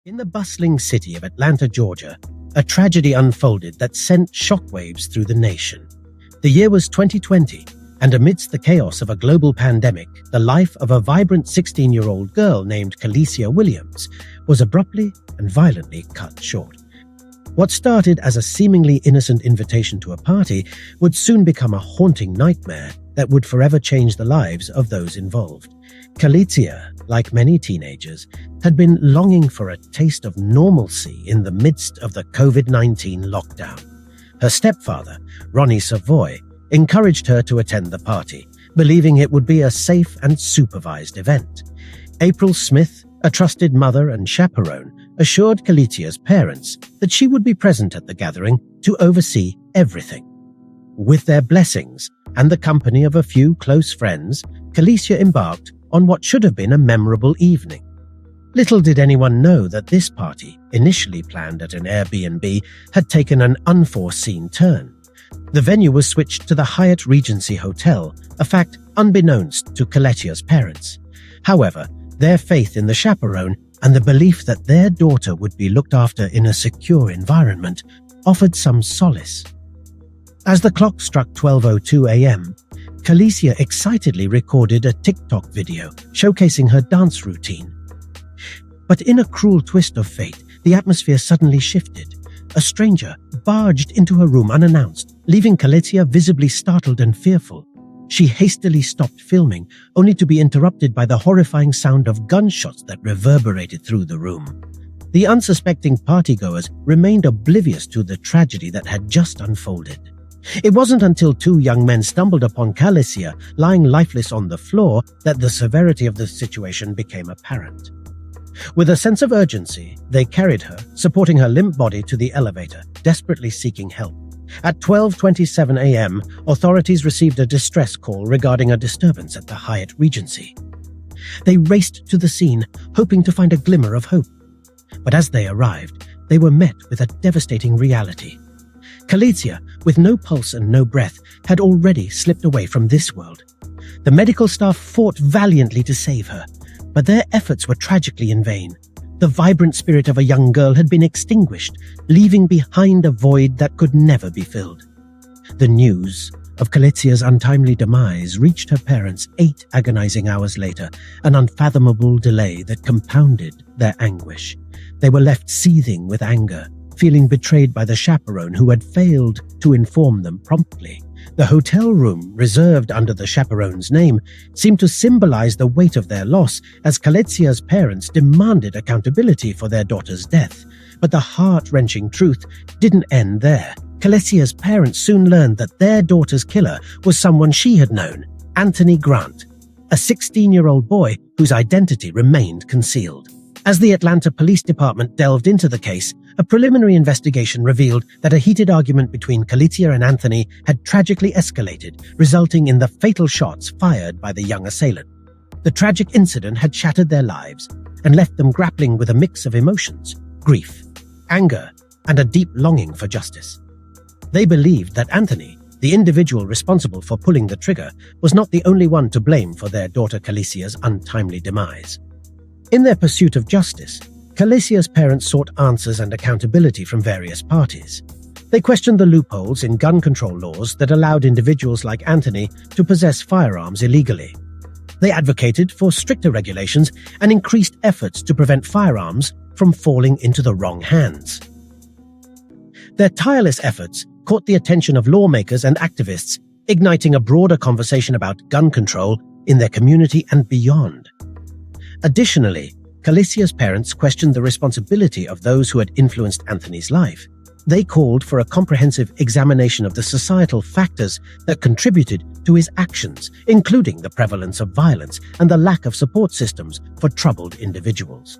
In the bustling city of Atlanta, Georgia, a tragedy unfolded that sent shockwaves through the nation. The year was 2020, and amidst the chaos of a global pandemic, the life of a vibrant 16-year-old girl named Kalecia Williams was abruptly and violently cut short. What started as a seemingly innocent invitation to a party would soon become a haunting nightmare that would forever change the lives of those involved. Kalecia, like many teenagers, had been longing for a taste of normalcy in the midst of the COVID-19 lockdown. Her stepfather, Ronnie Savoy, encouraged her to attend the party, believing it would be a safe and supervised event. April Smith, a trusted mother and chaperone, assured Kalecia's parents that she would be present at the gathering to oversee everything. With their blessings and the company of a few close friends, Kalecia embarked on what should have been a memorable evening. Little did anyone know that this party, initially planned at an Airbnb, had taken an unforeseen turn. The venue was switched to the Hyatt Regency Hotel, a fact unbeknownst to Kalecia's parents. However, their faith in the chaperone and the belief that their daughter would be looked after in a secure environment offered some solace. As the clock struck 12:02 a.m., Kalecia excitedly recorded a TikTok video showcasing her dance routine. But in a cruel twist of fate, the atmosphere suddenly shifted. A stranger barged into her room unannounced, leaving Kalecia visibly startled and fearful. She hastily stopped filming, only to be interrupted by the horrifying sound of gunshots that reverberated through the room. The unsuspecting partygoers remained oblivious to the tragedy that had just unfolded. It wasn't until two young men stumbled upon Kalecia lying lifeless on the floor that the severity of the situation became apparent. With a sense of urgency, they carried her, supporting her limp body to the elevator, desperately seeking help. At 12:27 a.m., authorities received a distress call regarding a disturbance at the Hyatt Regency. They raced to the scene, hoping to find a glimmer of hope. But as they arrived, they were met with a devastating reality. Kalecia, with no pulse and no breath, had already slipped away from this world. The medical staff fought valiantly to save her, but their efforts were tragically in vain. The vibrant spirit of a young girl had been extinguished, leaving behind a void that could never be filled. The news of Kalecia's untimely demise reached her parents 8 agonizing hours later, an unfathomable delay that compounded their anguish. They were left seething with anger, feeling betrayed by the chaperone who had failed to inform them promptly. The hotel room, reserved under the chaperone's name, seemed to symbolize the weight of their loss as Kalecia's parents demanded accountability for their daughter's death. But the heart-wrenching truth didn't end there. Kalecia's parents soon learned that their daughter's killer was someone she had known, Anthony Grant, a 16-year-old boy whose identity remained concealed. As the Atlanta Police Department delved into the case, a preliminary investigation revealed that a heated argument between Kalecia and Anthony had tragically escalated, resulting in the fatal shots fired by the young assailant. The tragic incident had shattered their lives and left them grappling with a mix of emotions, grief, anger, and a deep longing for justice. They believed that Anthony, the individual responsible for pulling the trigger, was not the only one to blame for their daughter Kalecia's untimely demise. In their pursuit of justice, Kalecia's parents sought answers and accountability from various parties. They questioned the loopholes in gun control laws that allowed individuals like Anthony to possess firearms illegally. They advocated for stricter regulations and increased efforts to prevent firearms from falling into the wrong hands. Their tireless efforts caught the attention of lawmakers and activists, igniting a broader conversation about gun control in their community and beyond. Additionally, Kalecia's parents questioned the responsibility of those who had influenced Anthony's life. They called for a comprehensive examination of the societal factors that contributed to his actions, including the prevalence of violence and the lack of support systems for troubled individuals.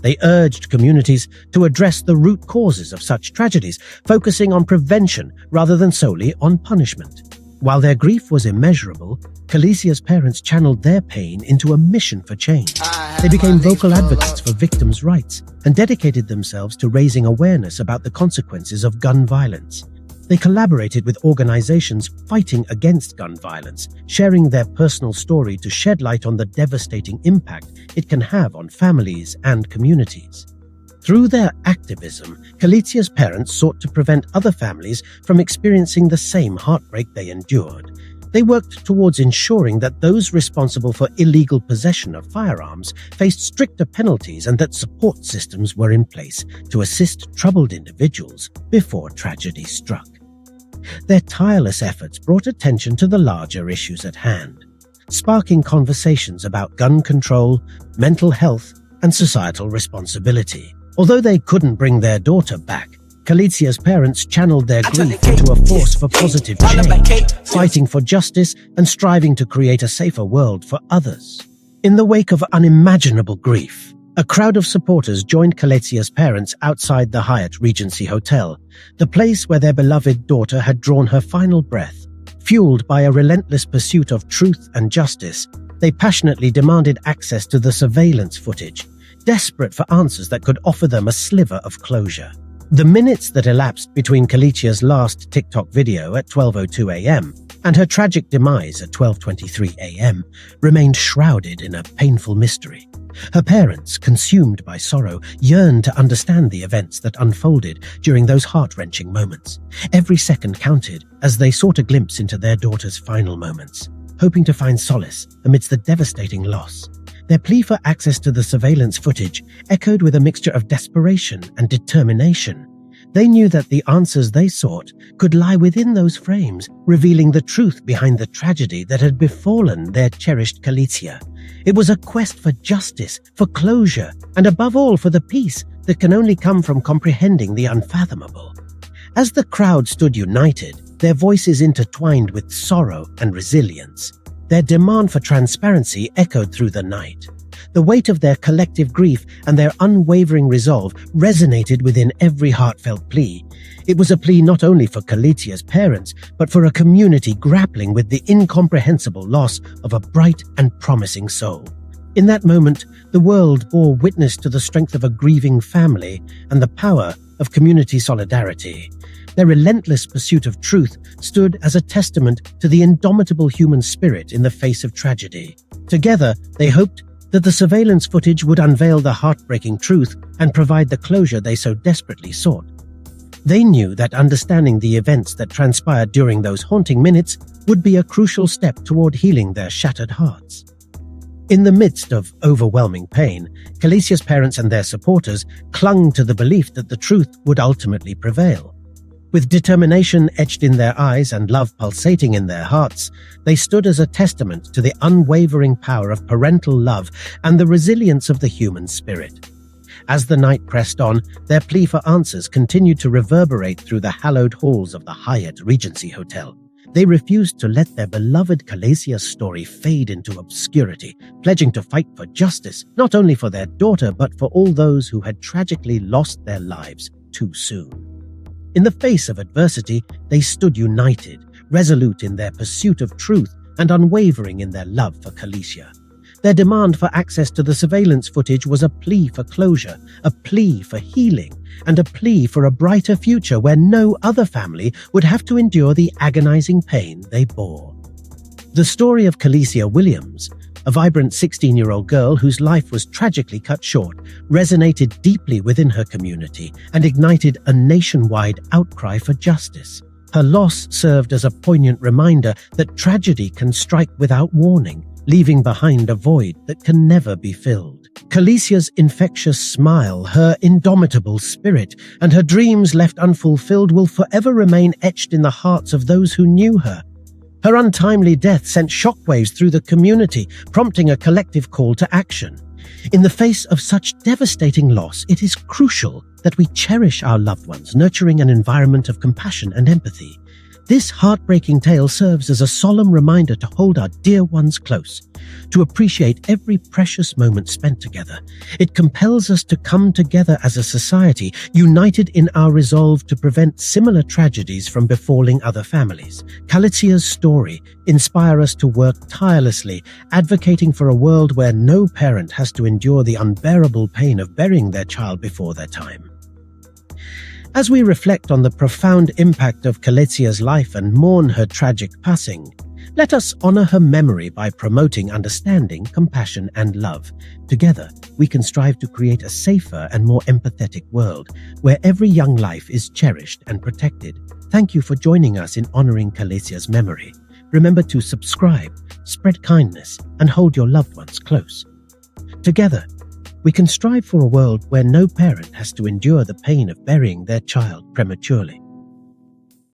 They urged communities to address the root causes of such tragedies, focusing on prevention rather than solely on punishment. While their grief was immeasurable, Kalecia's parents channeled their pain into a mission for change. They became vocal advocates for victims' rights and dedicated themselves to raising awareness about the consequences of gun violence. They collaborated with organizations fighting against gun violence, sharing their personal story to shed light on the devastating impact it can have on families and communities. Through their activism, Kalecia's parents sought to prevent other families from experiencing the same heartbreak they endured. They worked towards ensuring that those responsible for illegal possession of firearms faced stricter penalties and that support systems were in place to assist troubled individuals before tragedy struck. Their tireless efforts brought attention to the larger issues at hand, sparking conversations about gun control, mental health, and societal responsibility. Although they couldn't bring their daughter back, Kalecia's parents channeled their grief into a force for positive change, fighting for justice and striving to create a safer world for others. In the wake of unimaginable grief, a crowd of supporters joined Kalecia's parents outside the Hyatt Regency Hotel, the place where their beloved daughter had drawn her final breath. Fueled by a relentless pursuit of truth and justice, they passionately demanded access to the surveillance footage, desperate for answers that could offer them a sliver of closure. The minutes that elapsed between Kalecia's last TikTok video at 12:02 a.m. and her tragic demise at 12:23 a.m. remained shrouded in a painful mystery. Her parents, consumed by sorrow, yearned to understand the events that unfolded during those heart-wrenching moments. Every second counted as they sought a glimpse into their daughter's final moments, hoping to find solace amidst the devastating loss. Their plea for access to the surveillance footage echoed with a mixture of desperation and determination. They knew that the answers they sought could lie within those frames, revealing the truth behind the tragedy that had befallen their cherished Kalecia. It was a quest for justice, for closure, and above all for the peace that can only come from comprehending the unfathomable. As the crowd stood united, their voices intertwined with sorrow and resilience. Their demand for transparency echoed through the night. The weight of their collective grief and their unwavering resolve resonated within every heartfelt plea. It was a plea not only for Kalecia's parents, but for a community grappling with the incomprehensible loss of a bright and promising soul. In that moment, the world bore witness to the strength of a grieving family and the power of community solidarity. Their relentless pursuit of truth stood as a testament to the indomitable human spirit in the face of tragedy. Together, they hoped that the surveillance footage would unveil the heartbreaking truth and provide the closure they so desperately sought. They knew that understanding the events that transpired during those haunting minutes would be a crucial step toward healing their shattered hearts. In the midst of overwhelming pain, Kalecia's parents and their supporters clung to the belief that the truth would ultimately prevail. With determination etched in their eyes and love pulsating in their hearts, they stood as a testament to the unwavering power of parental love and the resilience of the human spirit. As the night pressed on, their plea for answers continued to reverberate through the hallowed halls of the Hyatt Regency Hotel. They refused to let their beloved Kalecia's story fade into obscurity, pledging to fight for justice, not only for their daughter but for all those who had tragically lost their lives too soon. In the face of adversity, they stood united, resolute in their pursuit of truth and unwavering in their love for Kalecia. Their demand for access to the surveillance footage was a plea for closure, a plea for healing, and a plea for a brighter future where no other family would have to endure the agonizing pain they bore. The story of Kalecia Williams, a vibrant 16-year-old girl whose life was tragically cut short, resonated deeply within her community and ignited a nationwide outcry for justice. Her loss served as a poignant reminder that tragedy can strike without warning, leaving behind a void that can never be filled. Kalecia's infectious smile, her indomitable spirit, and her dreams left unfulfilled will forever remain etched in the hearts of those who knew her. Her untimely death sent shockwaves through the community, prompting a collective call to action. In the face of such devastating loss, it is crucial that we cherish our loved ones, nurturing an environment of compassion and empathy. This heartbreaking tale serves as a solemn reminder to hold our dear ones close, to appreciate every precious moment spent together. It compels us to come together as a society, united in our resolve to prevent similar tragedies from befalling other families. Kalecia's story inspires us to work tirelessly, advocating for a world where no parent has to endure the unbearable pain of burying their child before their time. As we reflect on the profound impact of Kalecia's life and mourn her tragic passing, Let us honor her memory by promoting understanding, compassion, and love. Together, we can strive to create a safer and more empathetic world where every young life is cherished and protected. Thank you for joining us in honoring Kalecia's memory. Remember to subscribe, spread kindness, and hold your loved ones close. Together, we can strive for a world where no parent has to endure the pain of burying their child prematurely.